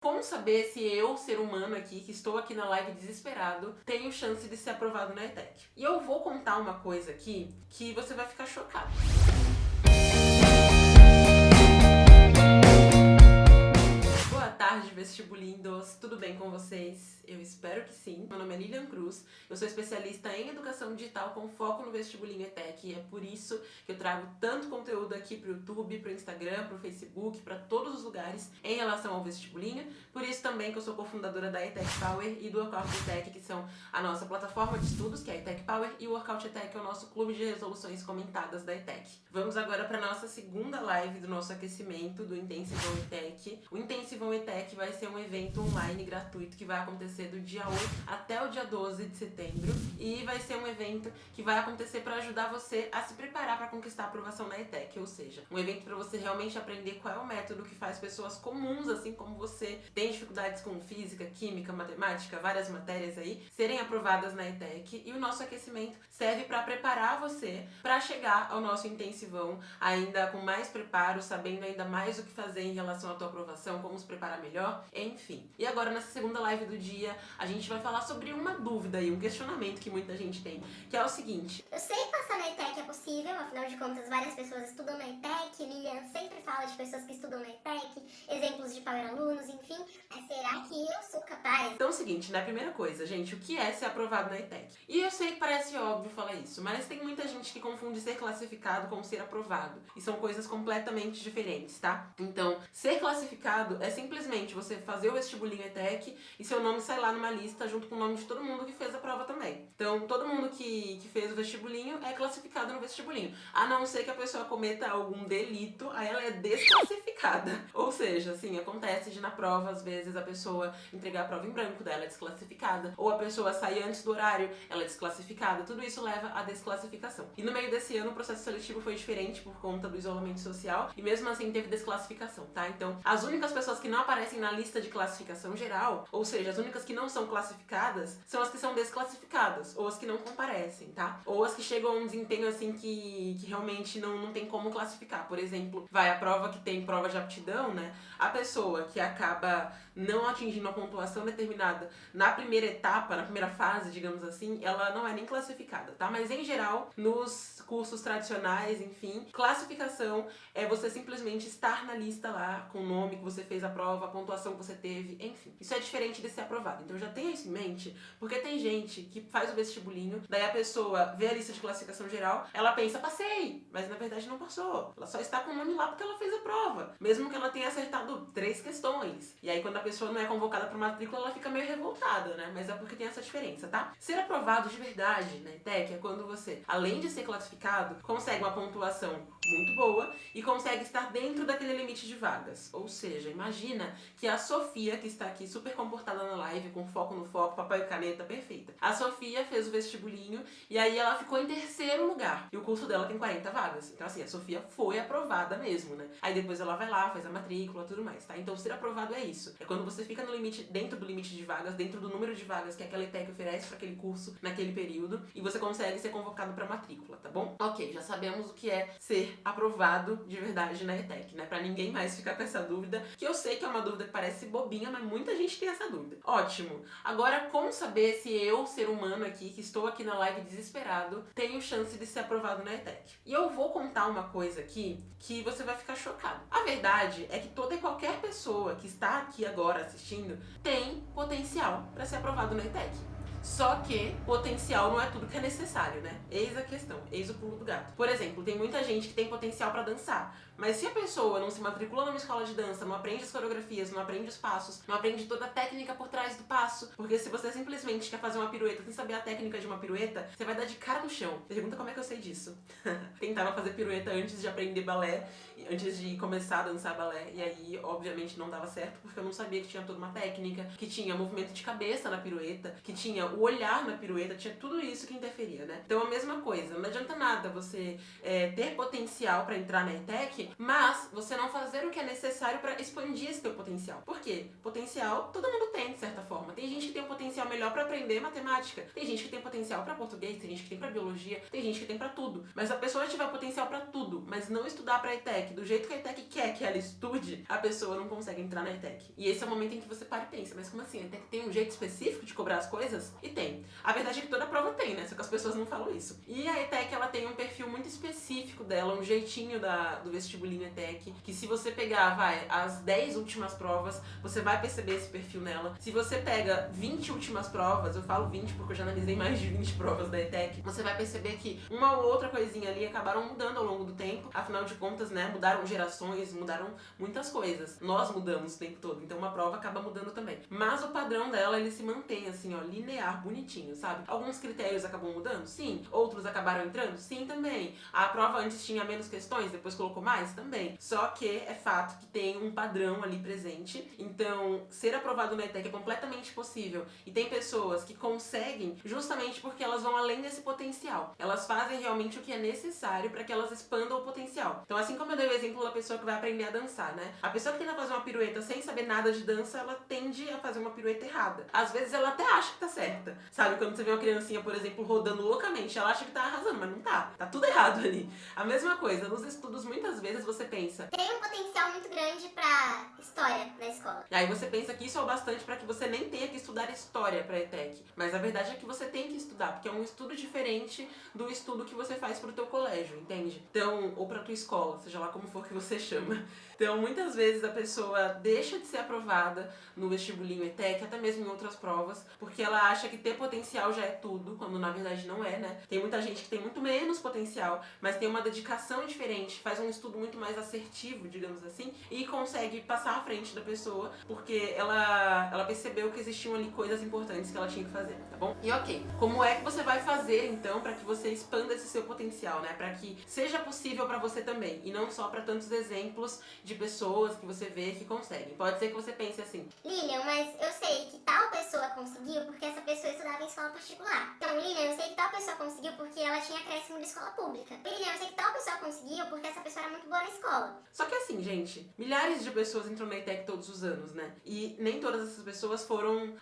Como saber se eu, ser humano aqui, que estou aqui na live desesperado, tenho chance de ser aprovado na ETEC? E eu vou contar uma coisa aqui que você vai ficar chocado. Boa tarde, vestibulindos! Tudo bem com vocês? Eu espero que sim. Meu nome é Lilian Cruz, eu sou especialista em educação digital com foco no vestibulinho ETEC e é por isso que eu trago tanto conteúdo aqui pro YouTube, pro Instagram, pro Facebook, para todos os lugares em relação ao vestibulinho. Por isso também que eu sou cofundadora da ETEC Power e do Workout ETEC, que são a nossa plataforma de estudos, que é a ETEC Power, e o Workout ETEC, que é o nosso clube de resoluções comentadas da ETEC. Vamos agora para nossa segunda live do nosso aquecimento do Intensivão ETEC. O Intensivão ETEC vai ser um evento online gratuito que vai acontecer do dia 8 até o dia 12 de setembro e vai ser um evento que vai acontecer para ajudar você a se preparar para conquistar a aprovação na ETEC, ou seja, um evento para você realmente aprender qual é o método que faz pessoas comuns, assim como você, tem dificuldades com física, química, matemática, várias matérias aí, serem aprovadas na ETEC. E o nosso aquecimento serve para preparar você para chegar ao nosso intensivão ainda com mais preparo, sabendo ainda mais o que fazer em relação à tua aprovação, como se preparar melhor, enfim. E agora, nessa segunda live do dia, a gente vai falar sobre uma dúvida e um questionamento que muita gente tem, que é o seguinte: eu sei que passar na ETEC é possível, afinal de contas várias pessoas estudam na ETEC, Lilian sempre fala de pessoas que estudam na ETEC, exemplos de power alunos, enfim, mas será que eu sou capaz? Então é o seguinte, né? Primeira coisa, gente, o que é ser aprovado na ETEC? E eu sei que parece óbvio falar isso, mas tem muita gente que confunde ser classificado com ser aprovado, e são coisas completamente diferentes, tá? Então, ser classificado é simplesmente você fazer o vestibulinho ETEC e seu nome sai lá numa lista junto com o nome de todo mundo que fez a prova também. Então, todo mundo que fez o vestibulinho é classificado no vestibulinho. A não ser que a pessoa cometa algum delito, aí ela é desclassificada. Ou seja, assim, acontece de na prova, às vezes, a pessoa entregar a prova em branco dela é desclassificada, ou a pessoa sair antes do horário, ela é desclassificada. Tudo isso leva à desclassificação. E no meio desse ano, o processo seletivo foi diferente por conta do isolamento social, e mesmo assim teve desclassificação, tá? Então, as únicas pessoas que não aparecem na lista de classificação geral, ou seja, as únicas que não são classificadas, são as que são desclassificadas, ou as que não comparecem, tá? Ou as que chegam a um desempenho, assim, que realmente não tem como classificar. Por exemplo, a prova que tem prova de aptidão, né? A pessoa que acaba não atingindo a pontuação determinada na primeira etapa, na primeira fase, digamos assim, ela não é nem classificada, tá? Mas em geral, nos cursos tradicionais, enfim, classificação é você simplesmente estar na lista lá, com o nome que você fez a prova, a pontuação que você teve, enfim. Isso é diferente de ser aprovado. Então já tenha isso em mente, porque tem gente que faz o vestibulinho, daí a pessoa vê a lista de classificação geral, ela pensa, passei, mas na verdade não passou. Ela só está com o nome lá porque ela fez a prova, mesmo que ela tenha acertado 3 questões. E aí quando a pessoa não é convocada para matrícula, ela fica meio revoltada, né? Mas é porque tem essa diferença, tá? Ser aprovado de verdade na ETEC é quando você, além de ser classificado, consegue uma pontuação muito boa e consegue estar dentro daquele limite de vagas. Ou seja, imagina que a Sofia, que está aqui super comportada na live, com foco no foco, papel e caneta, perfeita. A Sofia fez o vestibulinho e aí ela ficou em terceiro lugar. E o curso dela tem 40 vagas. Então assim, a Sofia foi aprovada mesmo, né? Aí depois ela vai lá, faz a matrícula, tudo mais, tá? Então ser aprovado é isso. É quando você fica no limite, dentro do limite de vagas, dentro do número de vagas que aquela ETEC oferece para aquele curso naquele período e você consegue ser convocado para matrícula, tá bom? Ok, já sabemos o que é ser aprovado de verdade na ETEC, né? Pra ninguém mais ficar com essa dúvida, que eu sei que é uma dúvida que parece bobinha, mas muita gente tem essa dúvida. Ótimo! Agora, como saber se eu, ser humano aqui, que estou aqui na live desesperado, tenho chance de ser aprovado na ETEC? E eu vou contar uma coisa aqui que você vai ficar chocado. A verdade é que toda e qualquer pessoa que está aqui agora assistindo tem potencial para ser aprovado na ETEC. Só que potencial não é tudo que é necessário, né? Eis a questão, eis o pulo do gato. Por exemplo, tem muita gente que tem potencial pra dançar, mas se a pessoa não se matricula numa escola de dança, não aprende as coreografias, não aprende os passos, não aprende toda a técnica por trás do passo, porque se você simplesmente quer fazer uma pirueta sem saber a técnica de uma pirueta, você vai dar de cara no chão. Pergunta como é que eu sei disso. Tentava fazer pirueta antes de aprender balé, antes de começar a dançar balé, e aí, obviamente, não dava certo, porque eu não sabia que tinha toda uma técnica, que tinha movimento de cabeça na pirueta, que tinha o olhar na pirueta, tinha tudo isso que interferia, né? Então a mesma coisa, não adianta nada você ter potencial para entrar na ETEC, mas você não fazer o que é necessário para expandir esse teu potencial. Por quê? Potencial todo mundo tem, de certa forma. Tem gente que tem um potencial melhor para aprender matemática, tem gente que tem potencial para português, tem gente que tem para biologia, tem gente que tem para tudo. Mas se a pessoa tiver potencial para tudo, mas não estudar para a ETEC do jeito que a ETEC quer que ela estude, a pessoa não consegue entrar na ETEC. E esse é o momento em que você para e pensa, mas como assim? A ETEC tem um jeito específico de cobrar as coisas? E tem. A verdade é que toda prova tem, né? Só que as pessoas não falam isso. E a ETEC, ela tem um perfil muito específico dela, um jeitinho do vestibulinho ETEC, que se você pegar, as 10 últimas provas, você vai perceber esse perfil nela. Se você pega 20 últimas provas, eu falo 20 porque eu já analisei mais de 20 provas da ETEC, você vai perceber que uma ou outra coisinha ali acabaram mudando ao longo do tempo. Afinal de contas, né, mudaram gerações, mudaram muitas coisas. Nós mudamos o tempo todo, então uma prova acaba mudando também. Mas o padrão dela, ele se mantém assim, ó, linear, bonitinho, sabe? Alguns critérios acabam mudando? Sim. Outros acabaram entrando? Sim, também. A prova antes tinha menos questões, depois colocou mais? Também. Só que é fato que tem um padrão ali presente. Então, ser aprovado na ETEC é completamente possível. E tem pessoas que conseguem justamente porque elas vão além desse potencial. Elas fazem realmente o que é necessário para que elas expandam o potencial. Então, assim como eu dei o exemplo da pessoa que vai aprender a dançar, né? A pessoa que tenta fazer uma pirueta sem saber nada de dança, ela tende a fazer uma pirueta errada. Às vezes ela até acha que tá certa. Sabe, quando você vê uma criancinha, por exemplo, rodando loucamente, ela acha que tá arrasando, mas não tá. Tá tudo errado ali. A mesma coisa, nos estudos, muitas vezes você pensa... Tem um potencial muito grande pra história na escola. E aí você pensa que isso é o bastante para que você nem tenha que estudar história pra ETEC. Mas a verdade é que você tem que estudar, porque é um estudo diferente do estudo que você faz pro teu colégio, entende? Então, ou pra tua escola, seja lá como for que você chama. Então, muitas vezes a pessoa deixa de ser aprovada no vestibulinho ETEC, até mesmo em outras provas, porque ela acha que ter potencial já é tudo, quando na verdade não é, né? Tem muita gente que tem muito menos potencial, mas tem uma dedicação diferente, faz um estudo muito mais assertivo, digamos assim, e consegue passar à frente da pessoa, porque ela percebeu que existiam ali coisas importantes que ela tinha que fazer, tá bom? E ok, como é que você vai fazer então para que você expanda esse seu potencial, né? Para que seja possível para você também, e não só para tantos exemplos de pessoas que você vê que conseguem. Pode ser que você pense assim: Lilian, mas eu sei que tal pessoa conseguiu porque essa pessoa estudava em escola particular. Então, Lilian, eu sei que tal pessoa conseguiu porque ela tinha acréscimo de escola pública. Lilian, eu sei que tal pessoa conseguiu porque essa pessoa era muito boa na escola. Só que assim, gente, milhares de pessoas entram na ETEC todos os anos, né? E nem todas essas pessoas foram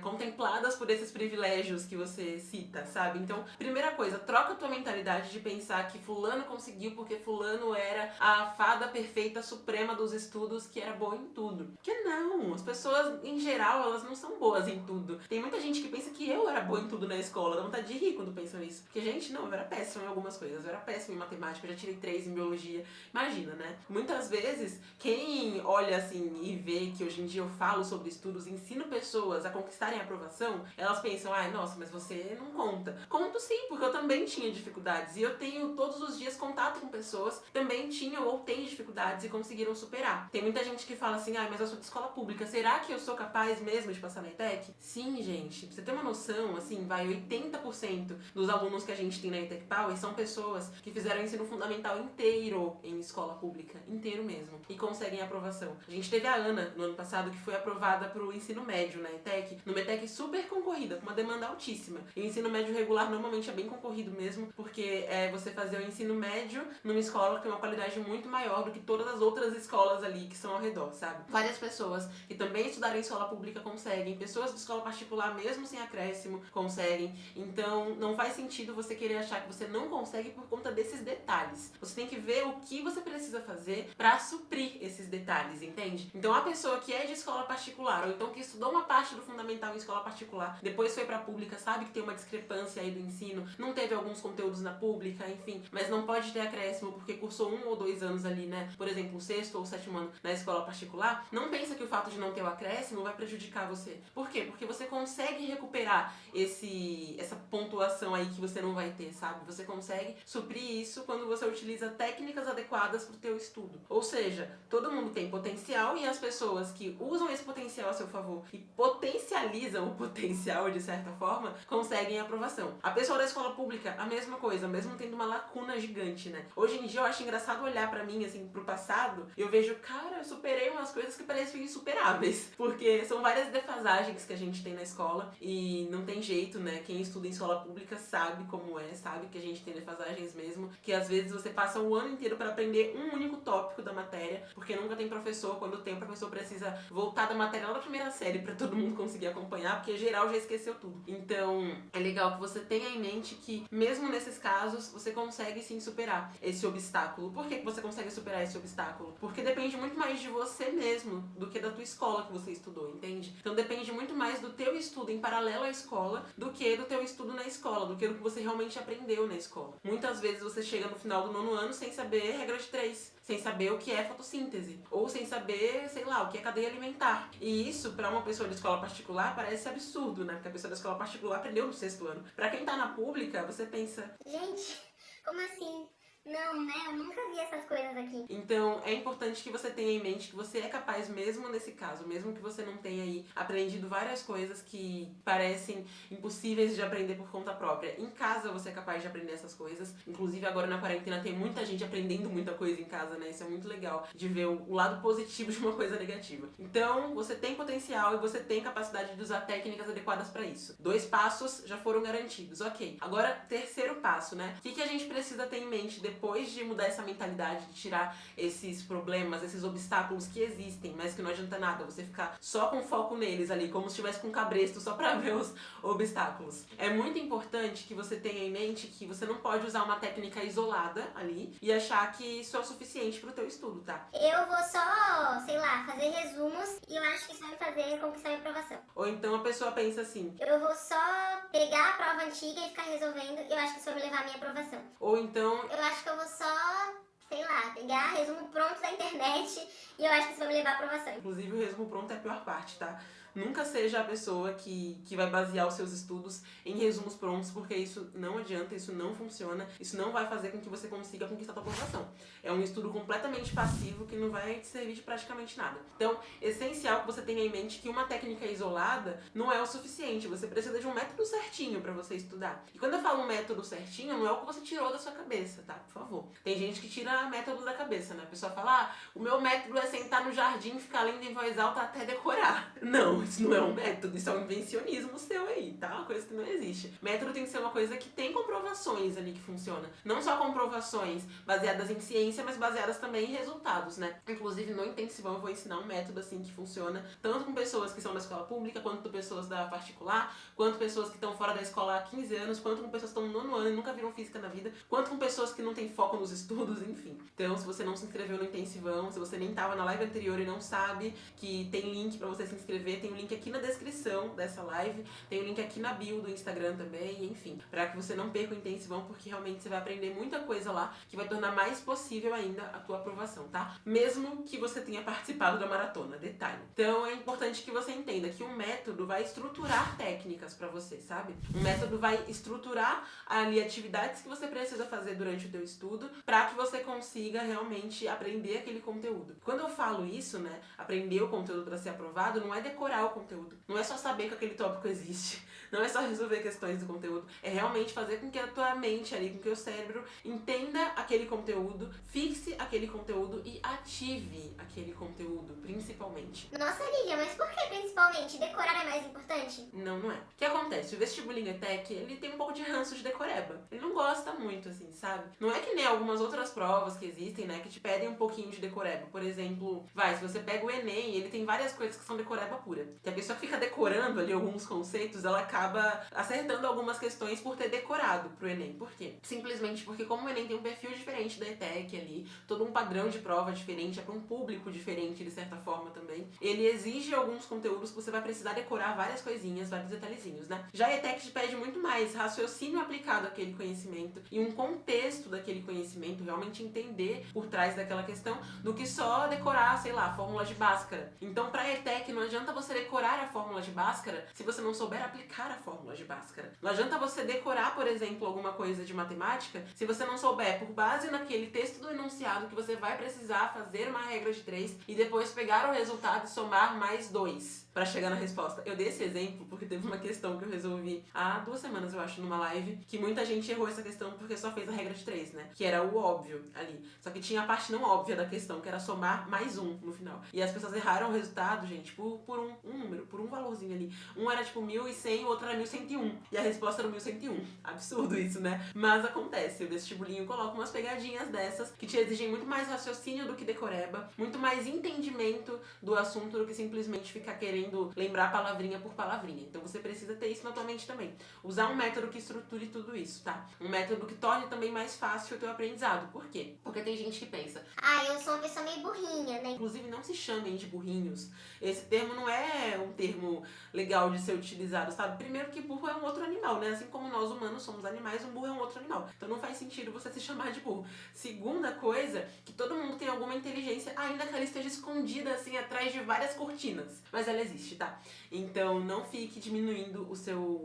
contempladas por esses privilégios que você cita, sabe? Então, primeira coisa, troca a tua mentalidade de pensar que fulano conseguiu porque fulano era a fada perfeita suprema dos estudos que era boa em tudo. Porque não, as pessoas em geral, elas não são boas em tudo. Tem muita gente que pensa que eu era boa em tudo na escola, dá vontade de rir quando pensam isso. Porque, gente, não, eu era péssima em algumas coisas, eu era péssima em matemática, eu já tirei 3 em biologia. Imagina, né? Muitas vezes, quem olha assim e vê que hoje em dia eu falo sobre estudos, ensino pessoas a conquistarem a aprovação, elas pensam, ai, nossa, mas você não conta. Conto sim, porque eu também tinha dificuldades. E eu tenho todos os dias contato com pessoas que também tinham ou têm dificuldades e conseguiram superar. Tem muita gente que fala assim, ai, mas eu sou de escola pública, será que eu sou capaz mesmo de passar na ETEC? Sim, gente. Pra você ter uma noção, assim, 80% dos alunos que a gente tem na ETEC Power são pessoas que fizeram o ensino fundamental inteiro em escola pública, inteiro mesmo, e conseguem aprovação. A gente teve a Ana, no ano passado, que foi aprovada pro ensino médio na ETEC, numa ETEC super concorrida, com uma demanda altíssima. E o ensino médio regular normalmente é bem concorrido mesmo, porque é você fazer o ensino médio numa escola que tem uma qualidade muito maior do que todas as outras escolas ali que são ao redor, sabe? Várias pessoas que também estudaram em escola pública conseguem, pessoas de escola particular, mesmo sem acréscimo, conseguem. Então, não faz sentido você querer achar que você não consegue por conta desses detalhes. Você tem que ver o que você precisa fazer pra suprir esses detalhes, entende? Então, a pessoa que é de escola particular, ou então que estudou uma parte do fundamental em escola particular, depois foi pra pública, sabe que tem uma discrepância aí do ensino, não teve alguns conteúdos na pública, enfim, mas não pode ter acréscimo porque cursou 1 ou 2 anos ali, né? Por exemplo, o 6º ou 7º ano na escola particular, não pensa que o fato de não ter o acréscimo vai prejudicar você. Por quê? Porque você consegue recuperar essa pontuação musculação aí que você não vai ter, sabe? Você consegue suprir isso quando você utiliza técnicas adequadas pro teu estudo. Ou seja, todo mundo tem potencial e as pessoas que usam esse potencial a seu favor e potencializam o potencial de certa forma, conseguem a aprovação. A pessoa da escola pública, a mesma coisa, mesmo tendo uma lacuna gigante, né? Hoje em dia eu acho engraçado olhar pra mim, assim, pro passado, e eu vejo, cara, eu superei umas coisas que pareciam insuperáveis. Porque são várias defasagens que a gente tem na escola e não tem jeito, né? Quem estuda em escola pública sabe como é, sabe que a gente tem defasagens mesmo, que às vezes você passa o ano inteiro pra aprender um único tópico da matéria, porque nunca tem professor, quando tem, o professor precisa voltar da matéria lá da primeira série pra todo mundo conseguir acompanhar, porque geral já esqueceu tudo. Então, é legal que você tenha em mente que, mesmo nesses casos, você consegue sim superar esse obstáculo. Por que você consegue superar esse obstáculo? Porque depende muito mais de você mesmo do que da tua escola que você estudou, entende? Então depende muito mais do teu estudo em paralelo à escola do que do teu estudo na escola, do que do que você realmente aprendeu na escola. Muitas vezes você chega no final do 9º ano sem saber regra de 3, sem saber o que é fotossíntese, ou sem saber, sei lá, o que é cadeia alimentar. E isso, pra uma pessoa de escola particular, parece absurdo, né? Porque a pessoa da escola particular aprendeu no 6º ano. Pra quem tá na pública, você pensa... Gente, como assim? Não, né? Eu nunca vi essas coisas aqui. Então, é importante que você tenha em mente que você é capaz, mesmo nesse caso, mesmo que você não tenha aí aprendido várias coisas que parecem impossíveis de aprender por conta própria. Em casa você é capaz de aprender essas coisas. Inclusive, agora na quarentena tem muita gente aprendendo muita coisa em casa, né? Isso é muito legal de ver o lado positivo de uma coisa negativa. Então, você tem potencial e você tem capacidade de usar técnicas adequadas para isso. 2 passos já foram garantidos, ok. Agora, 3º passo, né? O que a gente precisa ter em mente depois de mudar essa mentalidade, de tirar esses problemas, esses obstáculos que existem, mas que não adianta nada você ficar só com foco neles ali, como se estivesse com um cabresto só pra ver os obstáculos. É muito importante que você tenha em mente que você não pode usar uma técnica isolada ali e achar que isso é o suficiente pro teu estudo, tá? Eu vou só, sei lá, fazer resumos e eu acho que isso vai me fazer conquistar minha aprovação. Ou então a pessoa pensa assim... Eu vou só pegar a prova antiga e ficar resolvendo e eu acho que isso vai me levar à minha aprovação. Ou então... Eu acho que eu vou só, sei lá, pegar resumo pronto da internet e eu acho que isso vai me levar à aprovação. Inclusive o resumo pronto é a pior parte, tá? Nunca seja a pessoa que vai basear os seus estudos em resumos prontos, porque isso não adianta, isso não funciona, isso não vai fazer com que você consiga conquistar a tua aprovação. É um estudo completamente passivo que não vai te servir de praticamente nada. Então, é essencial que você tenha em mente que uma técnica isolada não é o suficiente, você precisa de um método certinho pra você estudar. E quando eu falo um método certinho, não é o que você tirou da sua cabeça, tá? Por favor. Tem gente que tira método da cabeça, né? A pessoa fala, o meu método é sentar no jardim, ficar lendo em voz alta até decorar. Não, isso não é um método, isso é um invencionismo seu aí, tá? Uma coisa que não existe. Método tem que ser uma coisa que tem comprovações ali que funciona. Não só comprovações baseadas em ciência, mas baseadas também em resultados, né? Inclusive, no intensivão eu vou ensinar um método assim que funciona tanto com pessoas que são da escola pública, quanto com pessoas da particular, quanto pessoas que estão fora da escola há 15 anos, quanto com pessoas que estão no 9º ano e nunca viram física na vida, quanto com pessoas que não têm foco nos estudos, enfim. Então, se você não se inscreveu no intensivão, se você nem tava na live anterior e não sabe que tem link pra você se inscrever, tem um link aqui na descrição dessa live, tem um link aqui na bio do Instagram também, enfim, pra que você não perca o intensivão, porque realmente você vai aprender muita coisa lá que vai tornar mais possível ainda a tua aprovação, tá? Mesmo que você tenha participado da maratona, detalhe. Então é importante que você entenda que um método vai estruturar técnicas pra você, sabe? Um método vai estruturar ali atividades que você precisa fazer durante o teu estudo pra que você consiga realmente aprender aquele conteúdo. Quando eu falo isso, né, aprender o conteúdo pra ser aprovado, não é decorar o conteúdo. Não é só saber que aquele tópico existe. Não é só resolver questões do conteúdo. É realmente fazer com que a tua mente ali, com que o cérebro entenda aquele conteúdo, fixe aquele conteúdo e ative aquele conteúdo, principalmente. Nossa, Lilian, mas por que principalmente? Decorar é mais importante? Não, não é. O que acontece? O vestibulinho ETEC, ele tem um pouco de ranço de decoreba. Ele não gosta muito, assim, sabe? Não é que nem algumas outras provas que existem, né, que te pedem um pouquinho de decoreba. Por exemplo, se você pega o Enem, ele tem várias coisas que são decoreba pura. Que a pessoa que fica decorando ali alguns conceitos, ela acaba acertando algumas questões por ter decorado pro Enem. Por quê? Simplesmente porque como o Enem tem um perfil diferente da ETEC ali, todo um padrão de prova diferente, é para um público diferente de certa forma também, ele exige alguns conteúdos que você vai precisar decorar várias coisinhas, vários detalhezinhos, né? Já a ETEC te pede muito mais raciocínio aplicado àquele conhecimento e um contexto daquele conhecimento realmente entender por trás daquela questão do que só decorar, sei lá, fórmula de Bhaskara. Então, pra ETEC, não adianta você decorar a fórmula de Bhaskara se você não souber aplicar a fórmula de Bhaskara. Não adianta você decorar, por exemplo, alguma coisa de matemática se você não souber, por base naquele texto do enunciado, que você vai precisar fazer uma regra de 3 e depois pegar o resultado e somar mais 2 para chegar na resposta. Eu dei esse exemplo porque teve uma questão que eu resolvi há 2 semanas, eu acho, numa live, que muita gente errou essa questão porque só fez a regra de 3, né? Que era o óbvio ali. Só que tinha a parte não óbvia da questão, que era somar mais 1 no final. E as pessoas erraram o resultado, gente, por um número, por um valorzinho ali. Um era tipo 1.100, o outro era 1.101. E a resposta era 1.101. Absurdo isso, né? Mas acontece. O vestibulinho coloca umas pegadinhas dessas que te exigem muito mais raciocínio do que decoreba, muito mais entendimento do assunto do que simplesmente ficar querendo lembrar palavrinha por palavrinha. Então você precisa ter isso na tua mente também. Usar um método que estruture tudo isso, tá? Um método que torne também mais fácil o teu aprendizado. Por quê? Porque tem gente que pensa, eu sou uma pessoa meio burrinha, né? Inclusive, não se chamem de burrinhos. Esse termo não é um termo legal de ser utilizado, sabe? Primeiro que burro é um outro animal, né? Assim como nós humanos somos animais, um burro é um outro animal. Então não faz sentido você se chamar de burro. Segunda coisa, que todo mundo tem alguma inteligência, ainda que ela esteja escondida, assim, atrás de várias cortinas. Mas ela existe, tá? Então não fique diminuindo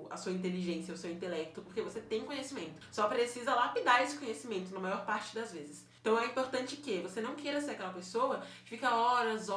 a sua inteligência, o seu intelecto, porque você tem conhecimento. Só precisa lapidar esse conhecimento na maior parte das vezes. Então é importante que você não queira ser aquela pessoa que fica horas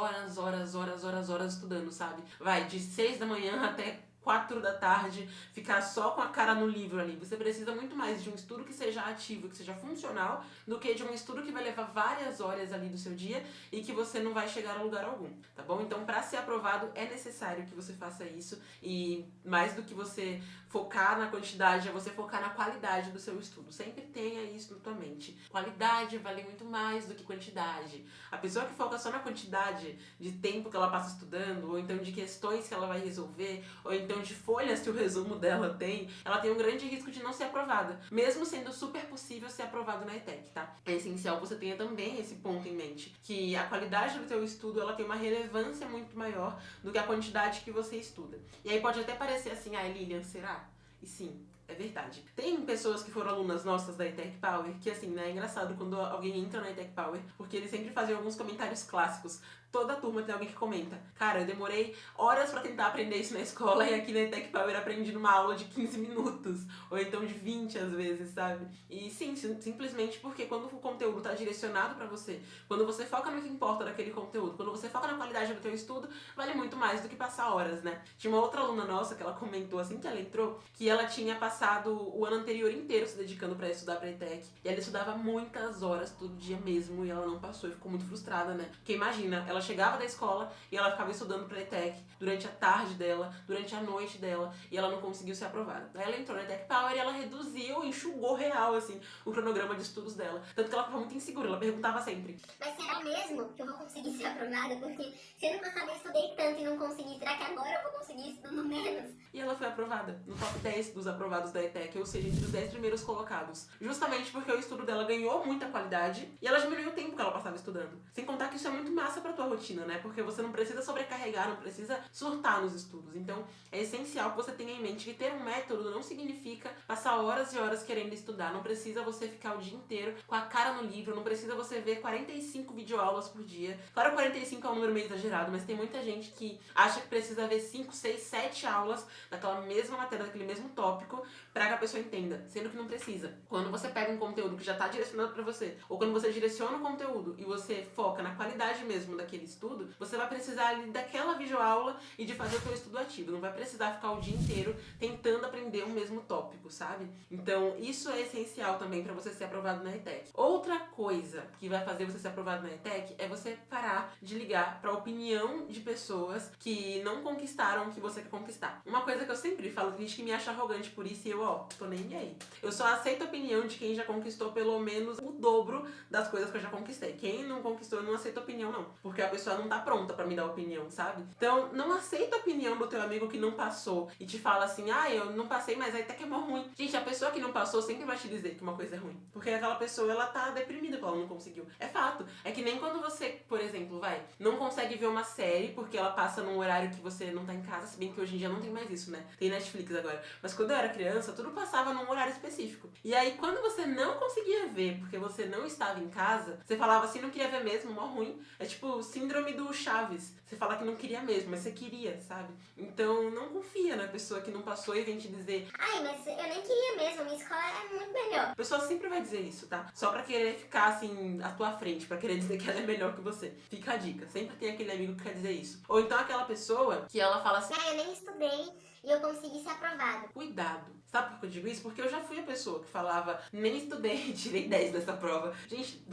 estudando, sabe? Vai de 6 da manhã até 4 da tarde, ficar só com a cara no livro ali. Você precisa muito mais de um estudo que seja ativo, que seja funcional, do que de um estudo que vai levar várias horas ali do seu dia e que você não vai chegar a lugar algum, tá bom? Então, para ser aprovado, é necessário que você faça isso e mais do que você focar na quantidade, é você focar na qualidade do seu estudo. Sempre tenha isso na tua mente. Qualidade vale muito mais do que quantidade. A pessoa que foca só na quantidade de tempo que ela passa estudando, ou então de questões que ela vai resolver, ou então de folhas que o resumo dela tem, ela tem um grande risco de não ser aprovada, mesmo sendo super possível ser aprovado na ETEC, tá? É essencial que você tenha também esse ponto em mente, que a qualidade do teu estudo, ela tem uma relevância muito maior do que a quantidade que você estuda. E aí pode até parecer assim, Lilian, será? E sim, é verdade. Tem pessoas que foram alunas nossas da ETEC Power, que assim, né, é engraçado quando alguém entra na ETEC Power, porque eles sempre fazem alguns comentários clássicos. Toda turma tem alguém que comenta, cara, eu demorei horas pra tentar aprender isso na escola e aqui na ETEC Power eu aprendi numa aula de 15 minutos, ou então de 20 às vezes, sabe? E sim, simplesmente porque quando o conteúdo tá direcionado pra você, quando você foca no que importa daquele conteúdo, quando você foca na qualidade do teu estudo, vale muito mais do que passar horas, né? Tinha uma outra aluna nossa que ela comentou assim que ela entrou, que ela tinha passado o ano anterior inteiro se dedicando pra estudar pra ETEC, e ela estudava muitas horas todo dia mesmo, e ela não passou e ficou muito frustrada, né? Porque imagina, ela chegava da escola e ela ficava estudando pra ETEC durante a tarde dela, durante a noite dela, e ela não conseguiu ser aprovada. Aí ela entrou na ETEC Power e ela reduziu, enxugou real, assim, o cronograma de estudos dela. Tanto que ela ficava muito insegura, ela perguntava sempre, mas será mesmo que eu vou conseguir ser aprovada? Porque se ano passado eu estudei tanto e não consegui, será que agora eu vou conseguir estudando menos? E ela foi aprovada no top 10 dos aprovados da ETEC, ou seja, entre os 10 primeiros colocados. Justamente porque o estudo dela ganhou muita qualidade e ela diminuiu o tempo que ela passava estudando. Sem contar que isso é muito massa pra tua rotina, né? Porque você não precisa sobrecarregar, não precisa surtar nos estudos. Então, é essencial que você tenha em mente que ter um método não significa passar horas e horas querendo estudar. Não precisa você ficar o dia inteiro com a cara no livro, não precisa você ver 45 videoaulas por dia. Claro, 45 é um número meio exagerado, mas tem muita gente que acha que precisa ver 5, 6, 7 aulas daquela mesma matéria, daquele mesmo tópico, pra que a pessoa entenda, sendo que não precisa. Quando você pega um conteúdo que já tá direcionado pra você, ou quando você direciona o conteúdo e você foca na qualidade mesmo daquele estudo, você vai precisar ali daquela videoaula e de fazer o seu estudo ativo. Não vai precisar ficar o dia inteiro tentando aprender o mesmo tópico, sabe? Então, isso é essencial também pra você ser aprovado na ETEC. Outra coisa que vai fazer você ser aprovado na ETEC é você parar de ligar pra opinião de pessoas que não conquistaram o que você quer conquistar. Uma coisa que eu sempre falo, tem gente que me acha arrogante por isso e eu, tô nem aí. Eu só aceito a opinião de quem já conquistou pelo menos o dobro das coisas que eu já conquistei. Quem não conquistou, eu não aceito opinião, não. Porque a pessoa não tá pronta pra me dar opinião, sabe? Então, não aceita a opinião do teu amigo que não passou e te fala assim, eu não passei, mas aí até que é mó ruim. Gente, a pessoa que não passou sempre vai te dizer que uma coisa é ruim. Porque aquela pessoa, ela tá deprimida porque ela não conseguiu. É fato. É que nem quando você, por exemplo, não consegue ver uma série porque ela passa num horário que você não tá em casa, se bem que hoje em dia não tem mais isso, né? Tem Netflix agora. Mas quando eu era criança, tudo passava num horário específico. E aí, quando você não conseguia ver, porque você não estava em casa, você falava assim, não queria ver mesmo, mó ruim. É tipo síndrome do Chaves. Você fala que não queria mesmo, mas você queria, sabe? Então, não confia na pessoa que não passou e vem te dizer, ai, mas eu nem queria mesmo, minha escola é muito melhor. a pessoa sempre vai dizer isso, tá? Só pra querer ficar, assim, à tua frente, pra querer dizer que ela é melhor que você. Fica a dica. Sempre tem aquele amigo que quer dizer isso. Ou então aquela pessoa que ela fala assim, Ah, eu nem estudei e eu consegui ser aprovado. cuidado. Sabe por que eu digo isso? Porque eu já fui a pessoa que falava, nem estudei, tirei 10 dessa prova. Gente,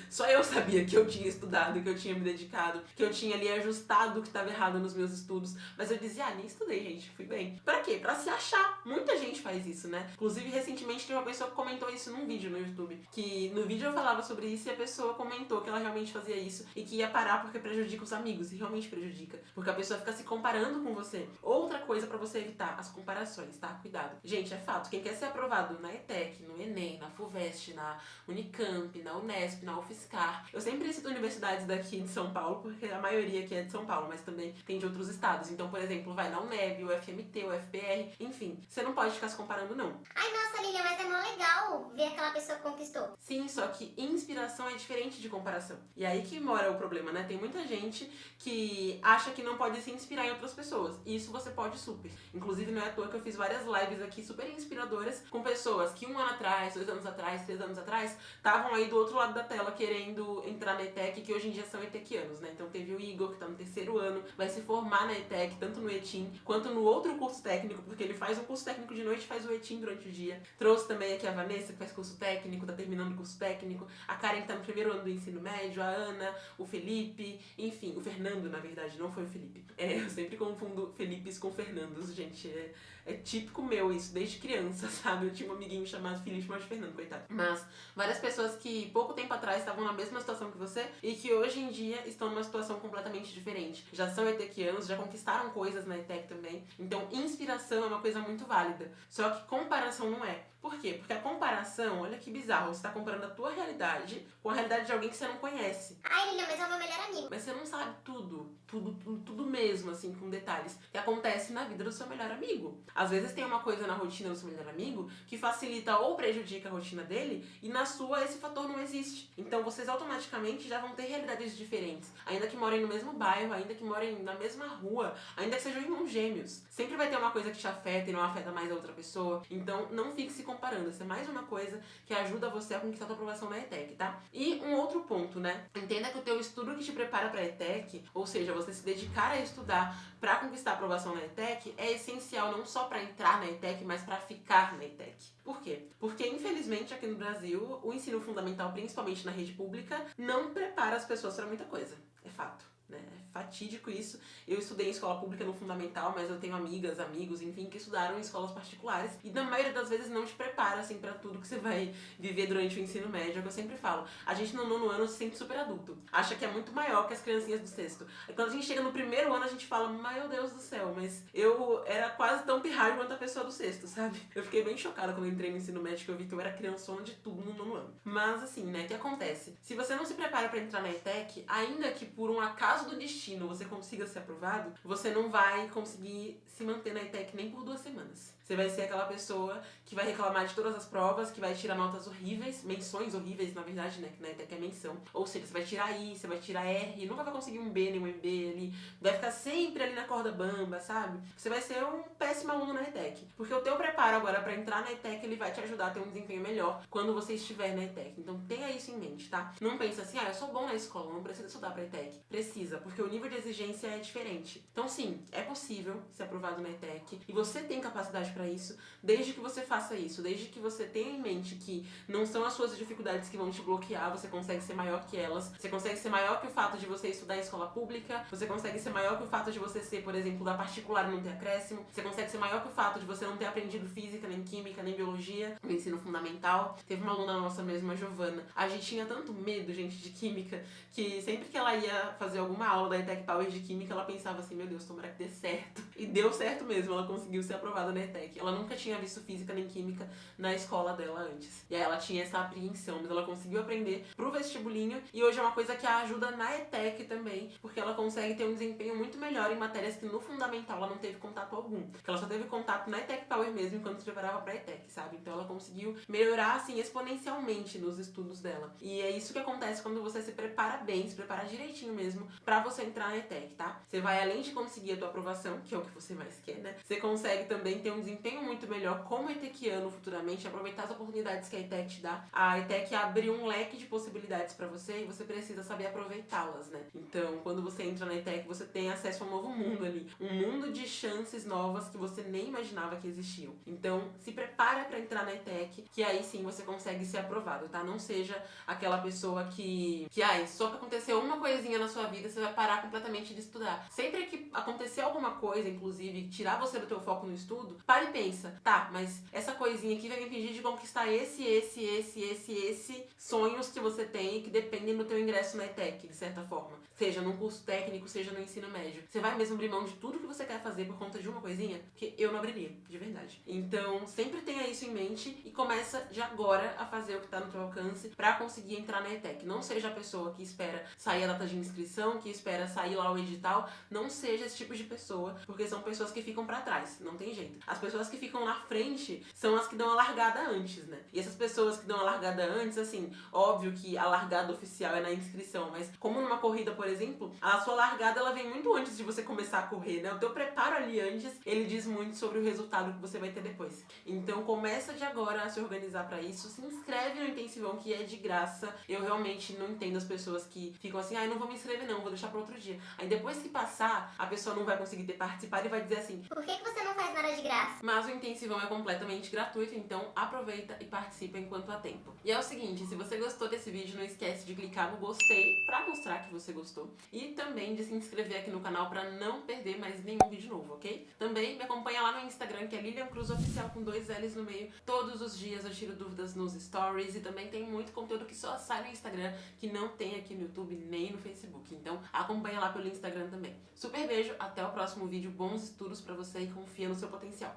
só eu sabia que eu tinha estudado, que eu tinha me dedicado, que eu tinha ali ajustado o que estava errado nos meus estudos. Mas eu dizia, nem estudei, gente, fui bem. Pra quê? Pra se achar. Muita gente faz isso, né? Inclusive, recentemente, tem uma pessoa que comentou isso num vídeo no YouTube. Que no vídeo eu falava sobre isso e a pessoa comentou que ela realmente fazia isso e que ia parar porque prejudica os amigos. E realmente prejudica. Porque a pessoa fica se comparando com você. Outra coisa pra você evitar, as comparações, tá? Cuidado. Gente, é fato. Quem quer ser aprovado na ETEC, no Enem, na FUVEST, na Unicamp, na Unesp, na UFSCar. Eu sempre cito universidades daqui de São Paulo, porque a maioria aqui é de São Paulo, mas também tem de outros estados. Então, por exemplo, vai na UNEB, o FMT, o FPR, enfim. Você não pode ficar se comparando, não. Ai, nossa, Lilian, mas é mó legal ver aquela pessoa que conquistou. Sim, só que inspiração é diferente de comparação. E aí que mora o problema, né? Tem muita gente que acha que não pode se inspirar em outras pessoas. E isso você pode super. Inclusive, não é à toa que eu fiz várias lives aqui super inspiradoras com pessoas que 1 ano atrás, 2 anos atrás, 3 anos atrás, estavam aí do outro lado da tela querendo entrar na ETEC, que hoje em dia são etequianos, né? Então teve o Igor, que tá no 3º ano, vai se formar na ETEC, tanto no ETIM, quanto no outro curso técnico, porque ele faz um curso técnico de noite e faz o ETIM durante o dia. Trouxe também aqui a Vanessa, que faz curso técnico, tá terminando o curso técnico, a Karen, que tá no 1º ano do ensino médio, a Ana, o Felipe, enfim, o Fernando, na verdade, não foi o Felipe. Eu sempre confundo Felipes com Fernandos, gente, é típico meu isso, desde criança, sabe? Eu tinha um amiguinho chamado Felipe, mas Fernando, coitado. Mas várias pessoas que pouco tempo atrás estavam na mesma situação que você e que hoje em dia estão numa situação completamente diferente. Já são etequianos, já conquistaram coisas na ETEC também. Então, inspiração é uma coisa muito válida. Só que comparação não é. Por quê? Porque a comparação, olha que bizarro, você tá comparando a tua realidade com a realidade de alguém que você não conhece. Ai, Lilian, mas é o meu melhor amigo. Mas você não sabe tudo mesmo, assim, com detalhes, que acontece na vida do seu melhor amigo. Às vezes tem uma coisa na rotina do seu melhor amigo que facilita ou prejudica a rotina dele e na sua esse fator não existe. Então vocês automaticamente já vão ter realidades diferentes. Ainda que morem no mesmo bairro, ainda que morem na mesma rua, ainda que sejam irmãos gêmeos. Sempre vai ter uma coisa que te afeta e não afeta mais a outra pessoa. Então não fique se comparando. Isso é mais uma coisa que ajuda você a conquistar a tua aprovação na ETEC, tá? E um outro ponto, né? Entenda que o teu estudo que te prepara pra ETEC, ou seja, você se dedicar a estudar pra conquistar a aprovação na ETEC, é essencial não só pra entrar na ETEC, mas pra ficar na ETEC. Por quê? Porque, infelizmente, aqui no Brasil, o ensino fundamental, principalmente na rede pública, não prepara as pessoas pra muita coisa. É fato. Né? É fatídico isso. Eu estudei em escola pública no fundamental, mas eu tenho amigas, amigos, enfim, que estudaram em escolas particulares e na maioria das vezes não te prepara, assim, pra tudo que você vai viver durante o ensino médio. É o que eu sempre falo. A gente no 9º ano se sente super adulto. Acha que é muito maior que as criancinhas do 6º. Aí quando a gente chega no 1º ano, a gente fala, meu Deus do céu, mas eu era quase tão pirralho quanto a pessoa do 6º, sabe? Eu fiquei bem chocada quando eu entrei no ensino médio, que eu vi que eu era criançona de tudo no 9º ano. Mas assim, né, o que acontece? Se você não se prepara pra entrar na ETEC, ainda que por um acaso do destino você consiga ser aprovado, você não vai conseguir se manter na ETEC nem por 2 semanas. Você vai ser aquela pessoa que vai reclamar de todas as provas, que vai tirar notas horríveis, menções horríveis, na verdade, né? Que na ETEC é menção. Ou seja, você vai tirar I, você vai tirar R, nunca vai conseguir um B nem um MB ali. Vai ficar sempre ali na corda bamba, sabe? Você vai ser um péssimo aluno na ETEC. Porque o teu preparo agora pra entrar na ETEC, ele vai te ajudar a ter um desempenho melhor quando você estiver na ETEC. Então tenha isso em mente, tá? Não pensa assim, eu sou bom na escola, não preciso estudar pra ETEC. Precisa, porque o nível de exigência é diferente. Então sim, é possível ser aprovado na ETEC e você tem capacidade pra isso, desde que você faça isso, desde que você tenha em mente que não são as suas dificuldades que vão te bloquear, você consegue ser maior que elas, você consegue ser maior que o fato de você estudar em escola pública, você consegue ser maior que o fato de você ser, por exemplo, da particular e não ter acréscimo, você consegue ser maior que o fato de você não ter aprendido física, nem química, nem biologia no ensino fundamental. Teve uma aluna nossa mesmo, a Giovana, a gente tinha tanto medo, gente, de química, que sempre que ela ia fazer alguma aula da ETEC Power de química, ela pensava assim, meu Deus, tomara que dê certo. E deu certo mesmo, ela conseguiu ser aprovada na ETEC. Ela nunca tinha visto física nem química na escola dela antes. E aí ela tinha essa apreensão, mas ela conseguiu aprender pro vestibulinho e hoje é uma coisa que a ajuda na ETEC também, porque ela consegue ter um desempenho muito melhor em matérias que no fundamental ela não teve contato algum. Porque ela só teve contato na ETEC Power mesmo enquanto se preparava pra ETEC, sabe? Então ela conseguiu melhorar, assim, exponencialmente nos estudos dela. E é isso que acontece quando você se prepara bem, se prepara direitinho mesmo pra você entrar na ETEC, tá? Você vai, além de conseguir a tua aprovação, que é o que você mais quer, né? Você consegue também ter um desempenho muito melhor como ETECiano futuramente, aproveitar as oportunidades que a ETEC te dá. A ETEC abriu um leque de possibilidades pra você e você precisa saber aproveitá-las, né? Então, quando você entra na ETEC, você tem acesso a um novo mundo ali. Um mundo de chances novas que você nem imaginava que existiam. Então, se prepara pra entrar na ETEC, que aí sim você consegue ser aprovado, tá? Não seja aquela pessoa que só que aconteceu uma coisinha na sua vida, você vai parar completamente de estudar. Sempre que acontecer alguma coisa, inclusive, tirar você do teu foco no estudo, para e pensa, tá, mas essa coisinha aqui vai me impedir de conquistar esse sonhos que você tem e que dependem do teu ingresso na ETEC, de certa forma. Seja num curso técnico, seja no ensino médio. Você vai mesmo abrir mão de tudo que você quer fazer por conta de uma coisinha? Porque eu não abriria, de verdade. Então, sempre tenha isso em mente e começa de agora a fazer o que tá no teu alcance pra conseguir entrar na ETEC. Não seja a pessoa que espera sair a data de inscrição, que espera sair lá o edital. Não seja esse tipo de pessoa, porque são pessoas que ficam pra trás. Não tem jeito. As pessoas que ficam na frente são as que dão a largada antes, né? E essas pessoas que dão a largada antes, assim, óbvio que a largada oficial é na inscrição, mas como numa corrida, por exemplo, a sua largada ela vem muito antes de você começar a correr, né? O teu preparo ali antes, ele diz muito sobre o resultado que você vai ter depois. Então começa de agora a se organizar pra isso, se inscreve no intensivão que é de graça. Eu realmente não entendo as pessoas que ficam assim, não vou me inscrever não, vou deixar pra outro dia. Aí depois que passar, a pessoa não vai conseguir ter participado e vai dizer assim, por que você não faz nada de graça? mas o intensivão é completamente gratuito, então aproveita e participa enquanto há tempo. E é o seguinte, se você gostou desse vídeo, não esquece de clicar no gostei pra mostrar que você gostou. E também de se inscrever aqui no canal pra não perder mais nenhum vídeo novo, ok? Também me acompanha lá no Instagram, que é Lilian Cruz Oficial, com 2 L's no meio. Todos os dias eu tiro dúvidas nos stories e também tem muito conteúdo que só sai no Instagram, que não tem aqui no YouTube nem no Facebook. Então acompanha lá pelo Instagram também. Super beijo, até o próximo vídeo, bons estudos pra você e confia no seu potencial.